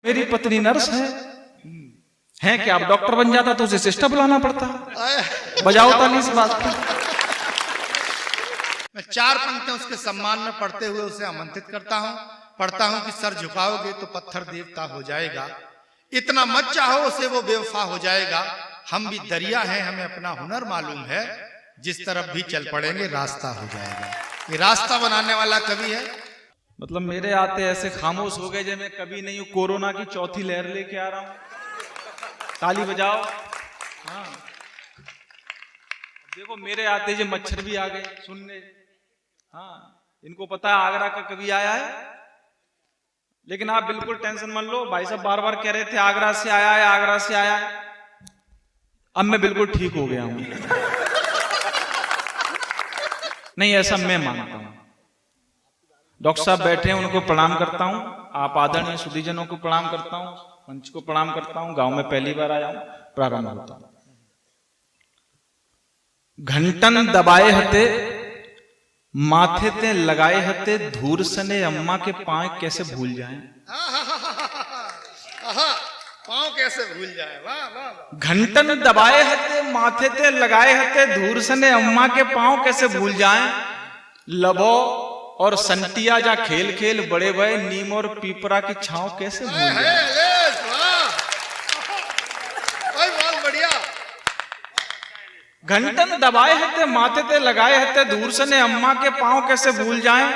मेरी पत्नी नर्स है कि आप डॉक्टर बन जाता तो उसे सिस्टर बुलाना पड़ता। बजाओ ताली इस बात पर। मैं 4 पंक्तियां उसके सम्मान में पढ़ते हुए उसे आमंत्रित करता हूं। पढ़ता हूं कि सर झुकाओगे तो पत्थर देवता हो जाएगा, इतना मत चाहो उसे वो बेवफा हो जाएगा। हम भी दरिया हैं, हमें अपना हुनर मालूम है, जिस तरफ भी चल पड़ेंगे रास्ता हो जाएगा। ये रास्ता बनाने वाला कवि है। मतलब मेरे आते ऐसे खामोश हो गए जैसे मैं कभी नहीं हूं, कोरोना की चौथी लहर लेके आ रहा हूं। ताली बजाओ। हाँ देखो मेरे आते जो मच्छर भी आ गए सुनने। हाँ इनको पता है आगरा का कवि आया है, लेकिन आप बिल्कुल टेंशन मत लो। भाई साहब बार बार कह रहे थे आगरा से आया है, आगरा से आया है। अब मैं बिल्कुल ठीक हो गया हूं। नहीं ऐसा मैं मानता हूं। डॉक्टर साहब बैठे हैं, उनको प्रणाम करता हूं। आप आदरणीय सुधीजनों को प्रणाम करता हूं, मंच को प्रणाम करता हूं। गांव में पहली बार आया हूं, प्रारंभ होता हूं। घंटन दबाए हते माथे ते लगाए हते, धूर सने अम्मा के पांव कैसे भूल जाएं। पांव कैसे भूल जाए। वाह वाह। घंटन दबाए हते माथे ते लगाए हते, धूर सने अम्मा के पांव कैसे भूल जाएं। लबो और संटिया जा खेल खेल बड़े भय, नीम और पीपरा की छांव कैसे भूल जाएं। बहुत बढ़िया। घंटन दबाए हते माथे ते लगाए हते, धूर सने अम्मा के पांव कैसे भूल जाएं।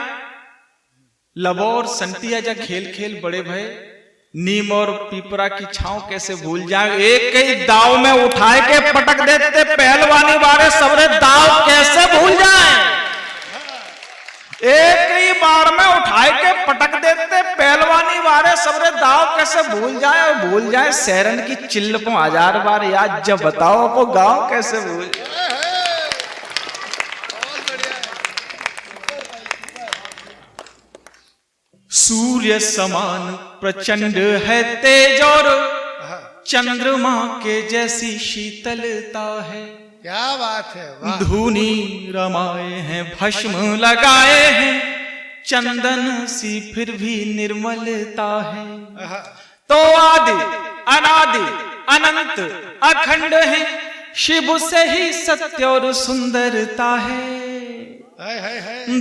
लबो और संटिया जा खेल खेल बड़े भय, नीम और पीपरा की छांव कैसे भूल जाए। एक ही दाव में उठाए के पटक देते पहलवानी बारे, सबरे दाव कैसे भूल जाए। एक ही बार में उठाए के पटक देते पहलवानी बारे, सबरे दाव कैसे भूल जाए। और भूल जाए सैरन की चिल्ल को 1000 बार याद, जब बताओ को गांव कैसे भूल जाए। सूर्य समान प्रचंड है तेज और चंद्रमा के जैसी शीतलता है। क्या बात है। वाह। धूनी रमाए हैं भस्म लगाए हैं, चंदन सी फिर भी निर्मलता है। तो आदि अनादि अनंत अखंड है, शिव से ही सत्य और सुंदरता है।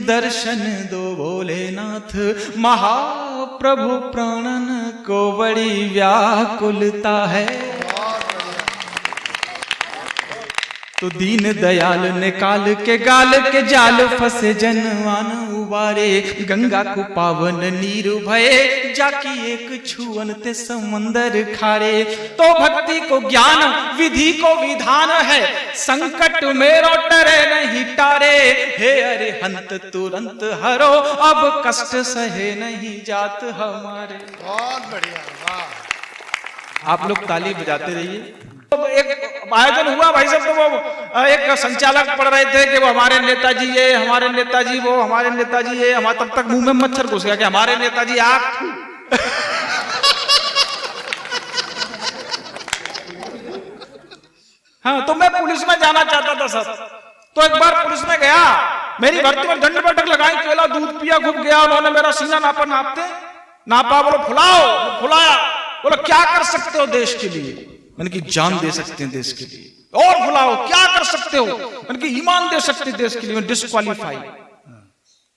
दर्शन दो भोलेनाथ महाप्रभु, प्राणन को बड़ी व्याकुलता है। तो दीन दयाल ने काल के गाल के जाल फंसे जनवान उबारे, गंगा को पावन नीर भये, जाकी एक छुअन ते समंदर खारे। तो भक्ति को ज्ञान विधि को विधान है, संकट मेरो टरे नहीं टारे। हे अरे हंत तुरंत हरो, अब कष्ट सहे नहीं जात हमारे। बहुत बढ़िया। वाह। आप लोग ताली बजाते रहिए। एक आयोजन हुआ भाई साहब, तो वो एक संचालक पढ़ रहे थे कि वो हमारे नेताजी ये, हमारे नेताजी वो, हमारे नेताजी ये। हमारे तब तक मुंह में मच्छर घुस गया कि हमारे नेताजी आप। हाँ तो मैं पुलिस में जाना चाहता था सर। तो एक बार पुलिस में गया, मेरी भर्ती में दंड बैठक लगाई, केला दूध पिया, घुप गया। उन्होंने मेरा सीना नापा, बोलो फुलाओ, फुलाया। बोलो क्या कर सकते हो देश के लिए। मैंने कि जान दे सकते हैं देश के लिए। और बुलाओ क्या कर सकते हो। मैंने कि ईमान दे सकते हैं देश के लिए। डिस्क्वालीफाई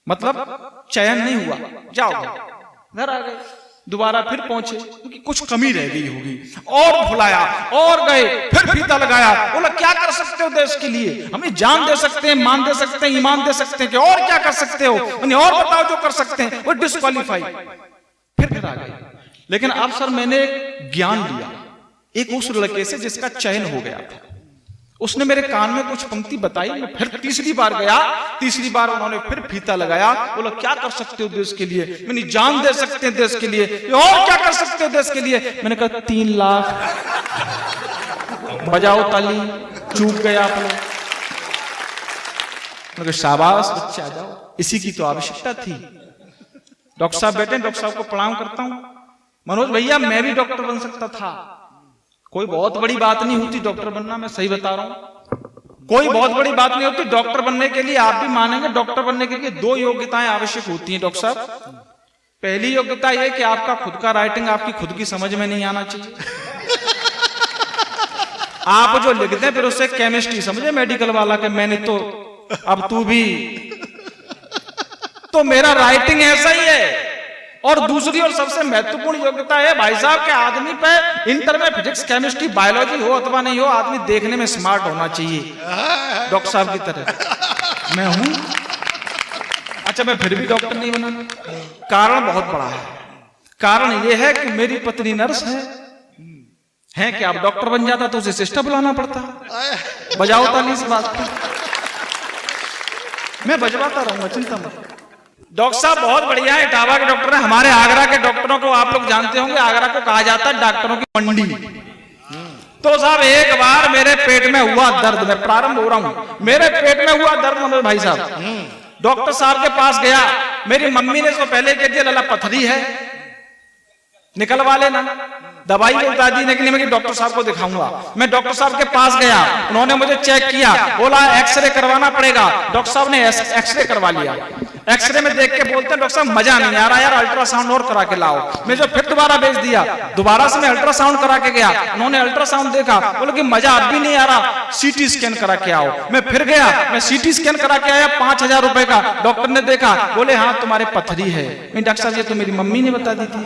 मतलब चयन नहीं हुआ, जाओ। घर आ गए, दोबारा फिर पहुंचे क्योंकि कुछ कमी रह गई होगी। और बुलाया और गए, फिर फीता लगाया। बोला क्या कर सकते हो देश के लिए। हमें जान दे सकते हैं, मान दे सकते हैं, ईमान दे सकते हैं कि और क्या कर सकते हो। मैंने और बताओ जो कर सकते हैं। वो डिस्क्वालीफाई। फिर आ गए। लेकिन अब सर मैंने ज्ञान लिया एक उस लड़के से जिसका चयन हो गया था। उसने मेरे कान में कुछ पंक्ति बताई। मैं फिर तीसरी बार गया, तीसरी बार उन्होंने फिर फीता लगाया। बोला क्या कर सकते हो देश के लिए। मैंने जान दे सकते हैं देश के लिए। और क्या कर सकते हो देश के लिए। मैंने कहा 3 लाख। बजाओ ताली। चूक गया आप लोग। शाबाश बच्चे आ जाओ, इसी की तो आवश्यकता थी। डॉक्टर साहब बैठे, डॉक्टर साहब को प्रणाम करता हूं। मनोज भैया मैं भी डॉक्टर बन सकता था, कोई बहुत बड़ी बात नहीं होती डॉक्टर बनना। मैं सही बता रहा हूं, कोई बहुत बड़ी बात नहीं होती डॉक्टर बनने के लिए। आप भी मानेंगे डॉक्टर बनने के लिए 2 योग्यताएं आवश्यक होती हैं डॉक्टर साहब। पहली योग्यता यह कि आपका खुद का राइटिंग आपकी खुद की समझ में नहीं आना चाहिए। आप जो लिखते हैं फिर उससे केमिस्ट्री समझे मेडिकल वाला के मैंने तो अब तू भी, तो मेरा राइटिंग ऐसा ही है। और दूसरी और सबसे महत्वपूर्ण योग्यता है भाई साहब के आदमी पे इंटर में फिजिक्स केमिस्ट्री बायोलॉजी हो अथवा नहीं हो, आदमी देखने में स्मार्ट होना चाहिए डॉक्टर साहब की तरह। मैं हूं, अच्छा मैं फिर भी डॉक्टर नहीं बना। कारण बहुत बड़ा है। कारण यह है कि मेरी पत्नी नर्स है कि आप डॉक्टर बन जाता तो उसे सिस्टर बुलाना पड़ता। बजाओ ताली इस बात पर, मैं बजवाता रहूंगा, चिंता मत। डॉक्टर साहब बहुत बढ़िया है, इटावा के डॉक्टर है। हमारे आगरा के डॉक्टरों को आप लोग जानते होंगे, आगरा को कहा जाता है डॉक्टरों की मंडी। तो साहब एक बार मेरे पेट में हुआ दर्द, मैं प्रारंभ हो रहा हूं, मेरे पेट में हुआ दर्द मनोज भाई साहब, डॉक्टर साहब के पास गया। मेरी मम्मी ने तो पहले कह दिया लला पथरी है, निकलवा लेना। दवाई बता दी, लेकिन मैं डॉक्टर साहब को दिखाऊंगा। मैं डॉक्टर साहब के पास गया, उन्होंने मुझे चेक किया, बोला एक्सरे करवाना पड़ेगा। डॉक्टर साहब ने एक्सरे करवा लिया। एक्सरे में देख के बोलते हैं डॉक्टर साहब मजा नहीं आ रहा यार, अल्ट्रासाउंड और करा के लाओ। मैं जो फिर दोबारा भेज दिया, दोबारा से मैं अल्ट्रासाउंड करा के गया। उन्होंने अल्ट्रासाउंड देखा, बोले कि मजा अब भी नहीं आ रहा, सीटी स्कैन करा के आओ। मैं फिर गया, मैं सीटी स्कैन करा के आया, 5000 रुपए का। डॉक्टर ने देखा, बोले हाँ तुम्हारे पथरी है। मैं डॉक्टर साहब ये तो मेरी मम्मी ने बता दी थी।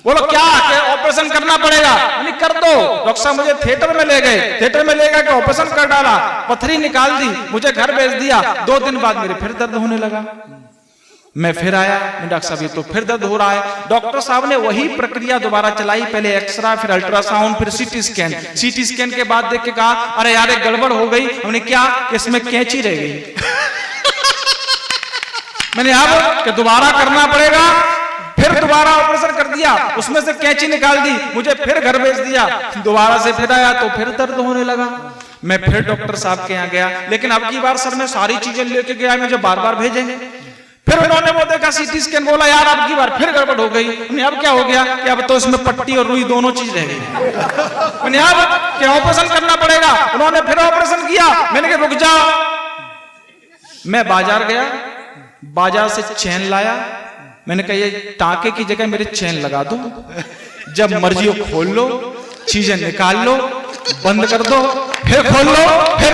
बोलो क्या ऑपरेशन करना पड़ेगा? नहीं कर दो। डॉक्टर साहब मुझे थिएटर में ले गए, थिएटर में ले गए कि ऑपरेशन कर डाला, पथरी निकाल दी, मुझे घर भेज दिया। 2 दिन बाद मेरे फिर दर्द होने लगा। मैं फिर आया, डॉक्टर साहब ये तो फिर दर्द हो रहा है। डॉक्टर साहब ने वही प्रक्रिया दोबारा चलाई, पहले एक्सरा, फिर अल्ट्रासाउंड, फिर सीटी स्कैन। सीटी स्कैन के बाद देख के कहा अरे यार एक गड़बड़ हो गई। हमने क्या? इसमें कैंची रह गई। मैंने अब दोबारा करना पड़ेगा, फिर दोबारा ऑपरेशन कर दिया, उसमें से कैंची निकाल दी, मुझे फिर घर भेज दिया। दोबारा से फिर आया तो फिर दर्द होने लगा। मैं फिर डॉक्टर साहब के यहाँ गया, लेकिन अब की बार सर मैं सारी चीजें लेके गया, मुझे बार बार भेजेंगे। फिर उन्होंने वो देखा सीटी स्कैन, बोला यार अब की बार फिर गड़बड़ हो गई। अब क्या हो गया कि अब तो इसमें पट्टी और रुई दोनों चीज रह गई। मैंने अब क्या ऑपरेशन करना पड़ेगा। उन्होंने फिर ऑपरेशन किया। मैंने कहा रुक जाओ। मैं बाजार गया, बाजार से चैन लाया। मैंने कहा ये टाके की जगह मेरे चैन लगा दो, जब मर्जी हो खोल लो, चीजें निकाल लो, बंद कर दो, फिर खोल लो, फिर